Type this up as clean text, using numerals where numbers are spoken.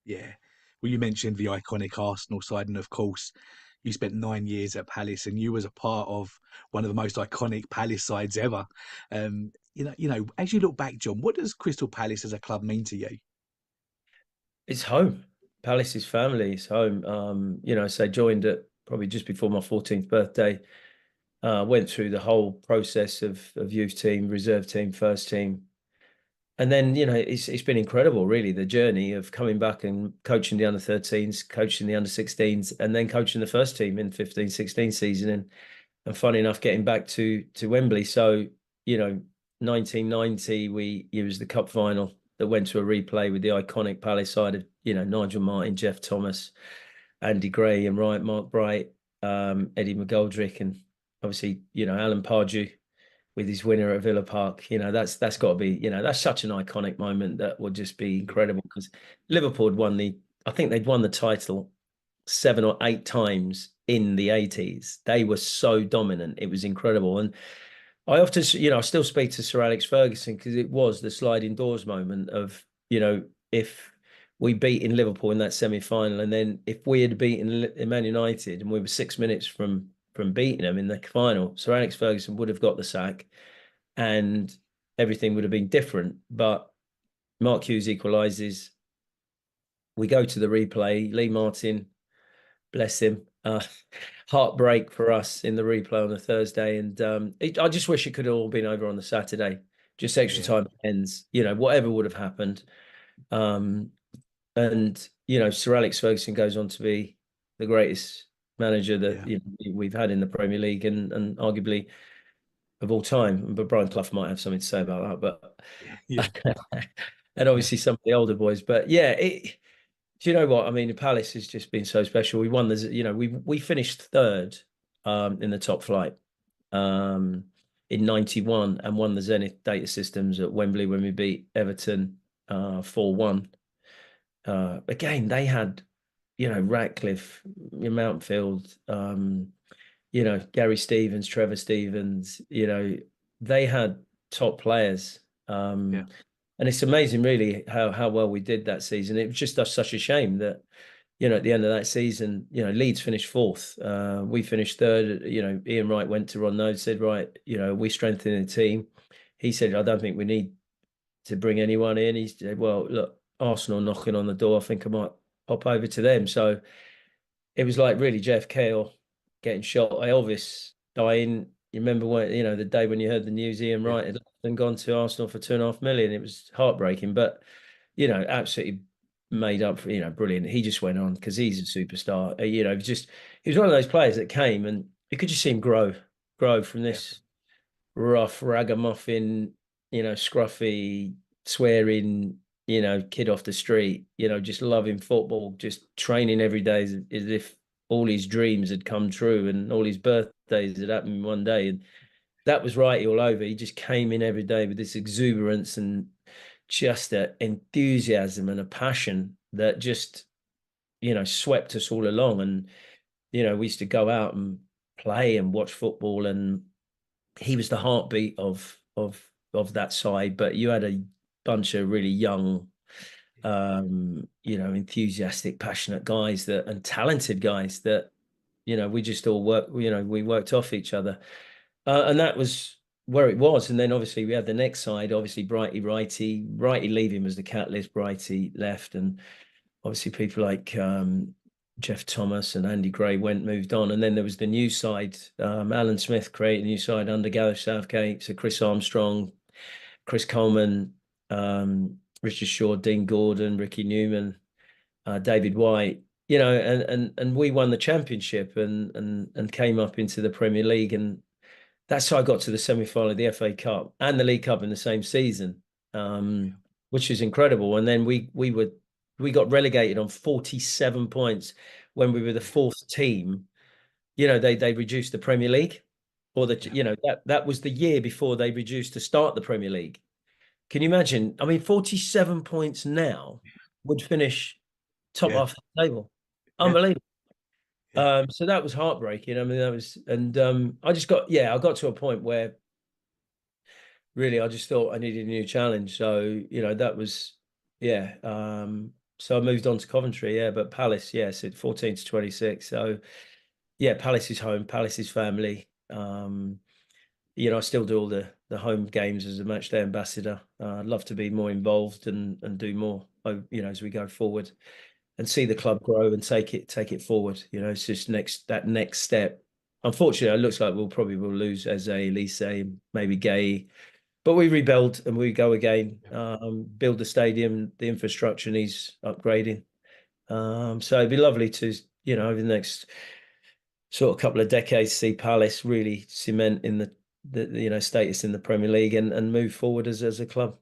Yeah. Well, you mentioned the iconic Arsenal side, and of course, you spent 9 years at Palace, and you was a part of one of the most iconic Palace sides ever. As you look back, John, what does Crystal Palace as a club mean to you? It's home. Palace is family. It's home. So I joined it probably just before my 14th birthday. Went through the whole process of youth team, reserve team, first team. And then, it's been incredible, really, the journey of coming back and coaching the under 13s, coaching the under 16s, and then coaching the first team in 15-16 season. And funny enough, getting back to Wembley. So, you know, 1990, it was the cup final that went to a replay with the iconic Palace side of, Nigel Martin, Jeff Thomas, Andy Gray and Mark Bright, Eddie McGoldrick, and obviously, Alan Pardew with his winner at Villa Park. That's got to be, that's such an iconic moment that would just be incredible because Liverpool had I think they'd won the title 7 or 8 times in the 80s. They were so dominant. It was incredible. And I often, I still speak to Sir Alex Ferguson because it was the sliding doors moment of, if we beat in Liverpool in that semi-final, and then if we had beaten Man United and we were 6 minutes from beating them in the final, Sir Alex Ferguson would have got the sack and everything would have been different. But Mark Hughes equalises. We go to the replay. Lee Martin, bless him, heartbreak for us in the replay on the Thursday. And I just wish it could have all been over on the Saturday. Just extra Yeah, time ends, whatever would have happened. Um, and, Sir Alex Ferguson goes on to be the greatest manager that yeah, we've had in the Premier League and arguably of all time. But Brian Clough might have something to say about yeah, that. yeah, But and obviously some of the older boys. But yeah, do you know what? I mean, the Palace has just been so special. We won the, we finished third in the top flight um, in '91 and won the Zenith Data Systems at Wembley when we beat Everton 4-1. Again, they had, Ratcliffe, Mountfield, Gary Stevens, Trevor Stevens, they had top players. yeah, And it's amazing, really, how well we did that season. It was just such a shame that, at the end of that season, Leeds finished fourth. We finished third. Ian Wright went to Ron Nodes, said, right, we strengthening the team. He said, I don't think we need to bring anyone in. He said, well, look, Arsenal knocking on the door. I think I might pop over to them. So it was like really JFK or getting shot. Elvis dying. You remember when, the day when you heard the news, Ian yeah, Wright had left and gone to Arsenal for 2.5 million. It was heartbreaking, but absolutely made up for, brilliant. He just went on because he's a superstar. He was one of those players that came and you could just see him grow from yeah, this rough ragamuffin, scruffy, swearing, kid off the street, just loving football, just training every day as if all his dreams had come true and all his birthdays had happened in one day. And that was right all over. He just came in every day with this exuberance and just an enthusiasm and a passion that just, swept us all along. And, we used to go out and play and watch football, and he was the heartbeat of that side. But you had a bunch of really young, enthusiastic, passionate guys and talented guys that, we just all we worked off each other. And that was where it was. And then obviously we had the next side, obviously Brighty leaving was the catalyst. Brighty left, and obviously people like Jeff Thomas and Andy Gray moved on. And then there was the new side. Alan Smith created a new side under Gareth Southgate. So Chris Armstrong, Chris Coleman, Richard Shaw, Dean Gordon, Ricky Newman, David White. And we won the championship and came up into the Premier League. And that's how I got to the semi-final of the FA Cup and the League Cup in the same season, yeah, which is incredible. And then we got relegated on 47 points when we were the yeah, fourth team. They reduced the Premier League, or yeah, that was the year before they reduced to start the Premier League. Can you imagine? I mean, 47 points now would finish top yeah, half of the table. yeah, Unbelievable. yeah, So that was heartbreaking. I mean, that was, and I got to a point where really I just thought I needed a new challenge. So, that was, yeah. So I moved on to Coventry, yeah, but Palace, yes, at 14 to 26. So yeah, Palace is home, Palace is family. I still do all the home games as a matchday ambassador. I'd love to be more involved and do more, as we go forward and see the club grow and take it forward. It's just that next step. Unfortunately, it looks like we'll lose as a Lise, maybe Gay, but we rebuild and we go again. Build the stadium, the infrastructure needs upgrading. So it'd be lovely to, over the next sort of couple of decades, see Palace really cement in the status in the Premier League and move forward as a club.